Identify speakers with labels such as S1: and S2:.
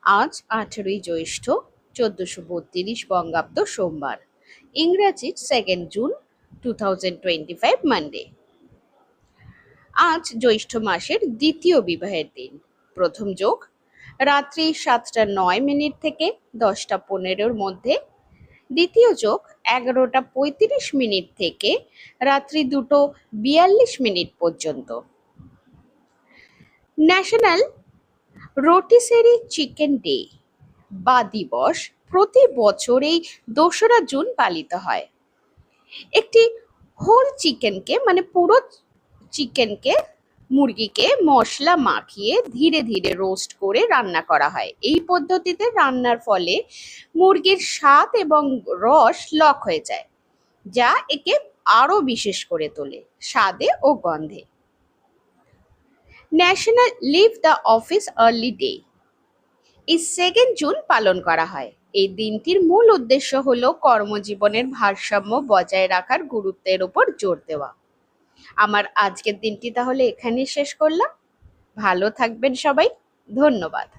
S1: আজ 18ই জ্যৈষ্ঠ 1432 বঙ্গাব্দ সোমবার, ইংরাজি 2 জুন 2025 মানডে। আজ জ্যৈষ্ঠ মাসের দ্বিতীয় বিবাহের দিন। প্রথম যোগ রাত্রি 7টা 9 মিনিট থেকে 10টা 15-র মধ্যে। দ্বিতীয় যোগ 11টা 35 মিনিট থেকে রাত্রি 2টো 42 মিনিট পর্যন্ত। ন্যাশনাল রোটিসেরি চিকেন ডে বা দিবস প্রতি বছর এই 2রা জুন পালিত হয়। একটি হোল চিকেনকে মানে পুরো চিকেনকে মুরগিকে মশলা মাখিয়ে ধীরে ধীরে রোস্ট করে রান্না করা হয়। এই পদ্ধতিতে রান্নার ফলে মুরগির স্বাদ এবং রস লক হয়ে যায়, যা একে আরো বিশেষ করে তোলে স্বাদে ও গন্ধে। National leave the office early day এই 2 জুন পালন করা হয়। এই দিনটির মূল উদ্দেশ্য হলো কর্মজীবনের ভারসাম্য বজায় রাখার গুরুত্বের উপর জোর দেওয়া। আমার আজকের দিনটি তাহলে এখানেই শেষ করলাম। ভালো থাকবেন সবাই। ধন্যবাদ।